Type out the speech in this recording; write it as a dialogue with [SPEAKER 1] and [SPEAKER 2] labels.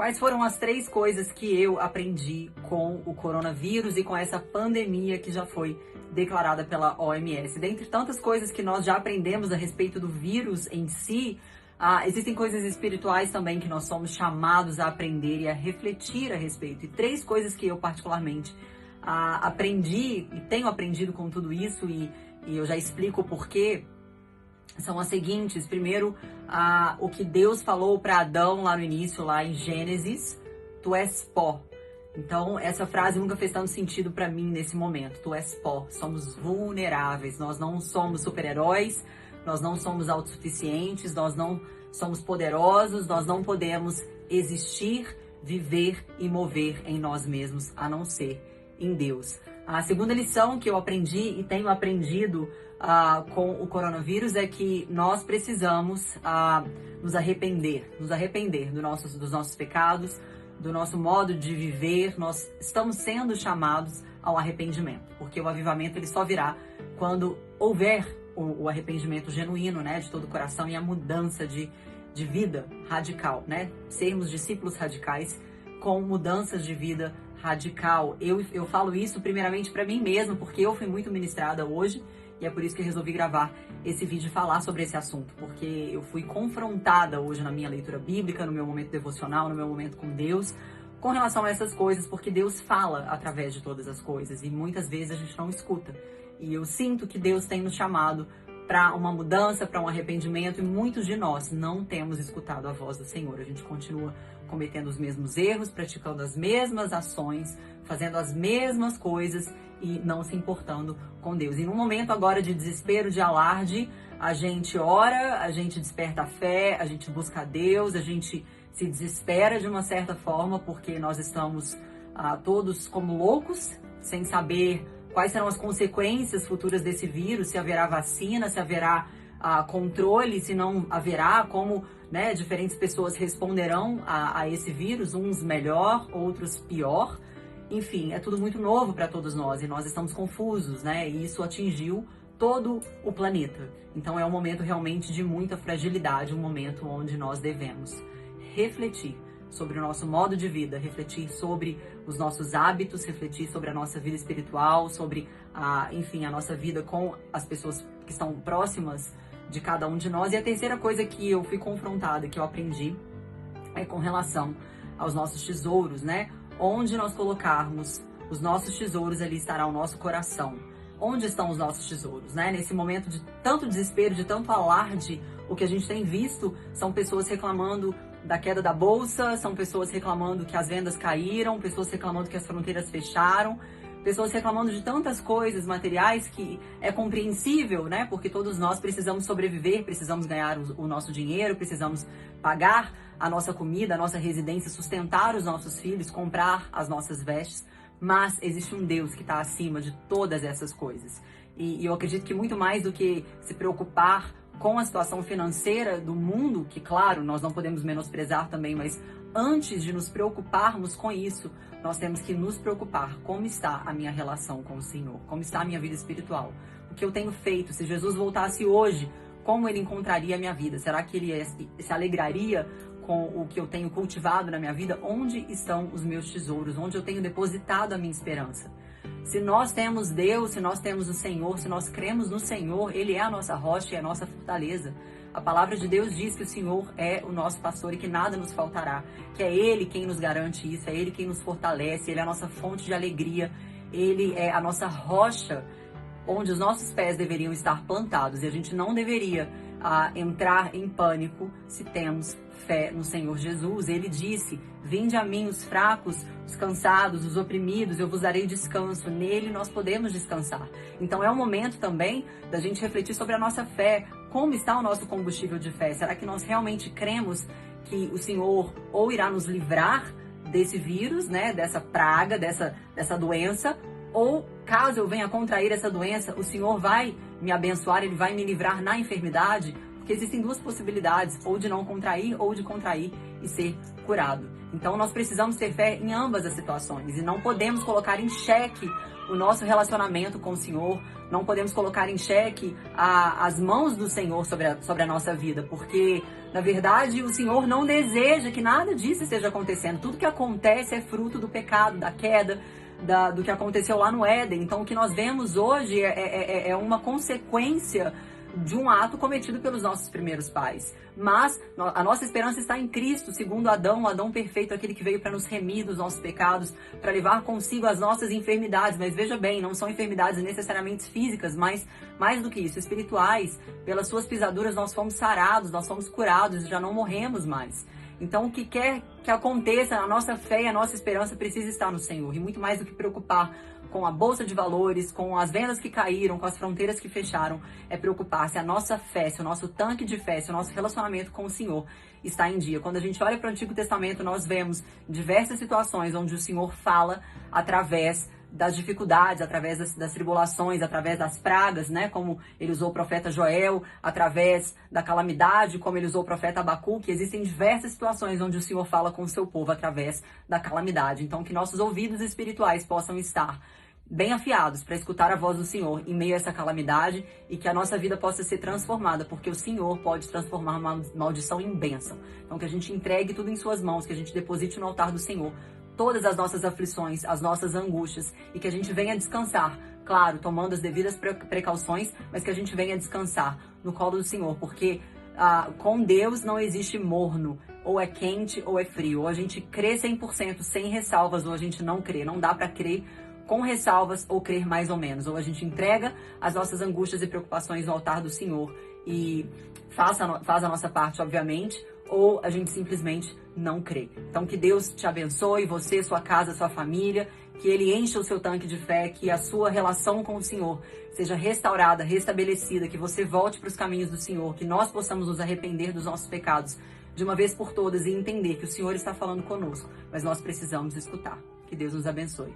[SPEAKER 1] Quais foram as 3 coisas que eu aprendi com o coronavírus e com essa pandemia que já foi declarada pela OMS? Dentre tantas coisas que nós já aprendemos a respeito do vírus em si, existem coisas espirituais também que nós somos chamados a aprender e a refletir a respeito. E 3 coisas que eu particularmente aprendi e tenho aprendido com tudo isso, e eu já explico o porquê, são as seguintes. Primeiro, o que Deus falou para Adão lá no início, lá em Gênesis: tu és pó. Então, essa frase nunca fez tanto sentido para mim nesse momento. Tu és pó. Somos vulneráveis. Nós não somos super-heróis. Nós não somos autossuficientes. Nós não somos poderosos. Nós não podemos existir, viver e mover em nós mesmos, a não ser em Deus. A segunda lição que eu aprendi e tenho aprendido com o coronavírus é que nós precisamos nos arrepender dos nossos pecados, do nosso modo de viver. Nós estamos sendo chamados ao arrependimento, porque o avivamento ele só virá quando houver o arrependimento genuíno, né, de todo o coração, e a mudança de vida radical, né? Sermos discípulos radicais com mudanças de vida radical. Eu falo isso primeiramente para mim mesma, porque eu fui muito ministrada hoje, e é por isso que eu resolvi gravar esse vídeo e falar sobre esse assunto, porque eu fui confrontada hoje na minha leitura bíblica, no meu momento devocional, no meu momento com Deus, com relação a essas coisas, porque Deus fala através de todas as coisas, e muitas vezes a gente não escuta. E eu sinto que Deus tem nos chamado para uma mudança, para um arrependimento, e muitos de nós não temos escutado a voz do Senhor. A gente continua cometendo os mesmos erros, praticando as mesmas ações, fazendo as mesmas coisas e não se importando com Deus. E num momento agora de desespero, de alarde, a gente ora, a gente desperta a fé, a gente busca a Deus, a gente se desespera de uma certa forma, porque nós estamos todos como loucos, sem saber quais serão as consequências futuras desse vírus, se haverá vacina, se haverá controle, se não haverá, como, né, diferentes pessoas responderão a esse vírus, uns melhor, outros pior. Enfim, é tudo muito novo para todos nós e nós estamos confusos, né? E isso atingiu todo o planeta. Então é um momento realmente de muita fragilidade, um momento onde nós devemos refletir sobre o nosso modo de vida, refletir sobre os nossos hábitos, refletir sobre a nossa vida espiritual, sobre enfim, a nossa vida com as pessoas que estão próximas de cada um de nós. E a terceira coisa que eu fui confrontada, que eu aprendi, é com relação aos nossos tesouros, né? Onde nós colocarmos os nossos tesouros, ali estará o nosso coração. Onde estão os nossos tesouros, né? Nesse momento de tanto desespero, de tanto alarde, o que a gente tem visto são pessoas reclamando da queda da bolsa, são pessoas reclamando que as vendas caíram, pessoas reclamando que as fronteiras fecharam, pessoas reclamando de tantas coisas materiais que é compreensível, né? Porque todos nós precisamos sobreviver, precisamos ganhar o nosso dinheiro, precisamos pagar a nossa comida, a nossa residência, sustentar os nossos filhos, comprar as nossas vestes. Mas existe um Deus que está acima de todas essas coisas. E eu acredito que muito mais do que se preocupar com a situação financeira do mundo, que claro, nós não podemos menosprezar também, mas antes de nos preocuparmos com isso, nós temos que nos preocupar como está a minha relação com o Senhor, como está a minha vida espiritual, o que eu tenho feito. Se Jesus voltasse hoje, como ele encontraria a minha vida? Será que ele se alegraria com o que eu tenho cultivado na minha vida? Onde estão os meus tesouros? Onde eu tenho depositado a minha esperança? Se nós temos Deus, se nós temos o Senhor, se nós cremos no Senhor, Ele é a nossa rocha e a nossa fortaleza. A palavra de Deus diz que o Senhor é o nosso pastor e que nada nos faltará, que é Ele quem nos garante isso, é Ele quem nos fortalece, Ele é a nossa fonte de alegria, Ele é a nossa rocha onde os nossos pés deveriam estar plantados, e a gente não deveria entrar em pânico se temos fé no Senhor Jesus. Ele disse: vinde a mim os fracos, os cansados, os oprimidos, eu vos darei descanso. Nele nós podemos descansar. Então é um momento também da gente refletir sobre a nossa fé. Como está o nosso combustível de fé? Será que nós realmente cremos que o Senhor ou irá nos livrar desse vírus, né, dessa praga, dessa doença, ou caso eu venha contrair essa doença, o Senhor vai me abençoar, Ele vai me livrar na enfermidade? Porque porque existem duas possibilidades, ou de não contrair, ou de contrair e ser curado. Então nós precisamos ter fé em ambas as situações e não podemos colocar em xeque o nosso relacionamento com o Senhor, não podemos colocar em xeque as mãos do Senhor sobre a nossa vida, porque, na verdade, o Senhor não deseja que nada disso esteja acontecendo. Tudo que acontece é fruto do pecado, da queda, do que aconteceu lá no Éden. Então, o que nós vemos hoje é uma consequência de um ato cometido pelos nossos primeiros pais. Mas a nossa esperança está em Cristo, segundo Adão, o Adão perfeito, aquele que veio para nos remir dos nossos pecados, para levar consigo as nossas enfermidades. Mas veja bem, não são enfermidades necessariamente físicas, mas mais do que isso, espirituais. Pelas suas pisaduras nós fomos sarados, nós fomos curados, já não morremos mais. Então, o que quer que aconteça, a nossa fé e a nossa esperança precisa estar no Senhor. E muito mais do que preocupar com a bolsa de valores, com as vendas que caíram, com as fronteiras que fecharam, é preocupar se a nossa fé, se o nosso tanque de fé, se o nosso relacionamento com o Senhor está em dia. Quando a gente olha para o Antigo Testamento, nós vemos diversas situações onde o Senhor fala através das dificuldades, através das tribulações, através das pragas, né? Como ele usou o profeta Joel, através da calamidade, como ele usou o profeta Abacuque. Existem diversas situações onde o Senhor fala com o seu povo através da calamidade. Então, que nossos ouvidos espirituais possam estar bem afiados para escutar a voz do Senhor em meio a essa calamidade e que a nossa vida possa ser transformada, porque o Senhor pode transformar uma maldição em bênção. Então, que a gente entregue tudo em suas mãos, que a gente deposite no altar do Senhor todas as nossas aflições, as nossas angústias, e que a gente venha descansar, claro, tomando as devidas precauções, mas que a gente venha descansar no colo do Senhor, porque com Deus não existe morno, ou é quente ou é frio, ou a gente crê 100% sem ressalvas, ou a gente não crê, não dá para crer com ressalvas ou crer mais ou menos, ou a gente entrega as nossas angústias e preocupações no altar do Senhor e faz a nossa parte, obviamente, ou a gente simplesmente não crê. Então, que Deus te abençoe, você, sua casa, sua família, que Ele encha o seu tanque de fé, que a sua relação com o Senhor seja restaurada, restabelecida, que você volte para os caminhos do Senhor, que nós possamos nos arrepender dos nossos pecados de uma vez por todas e entender que o Senhor está falando conosco, mas nós precisamos escutar. Que Deus nos abençoe.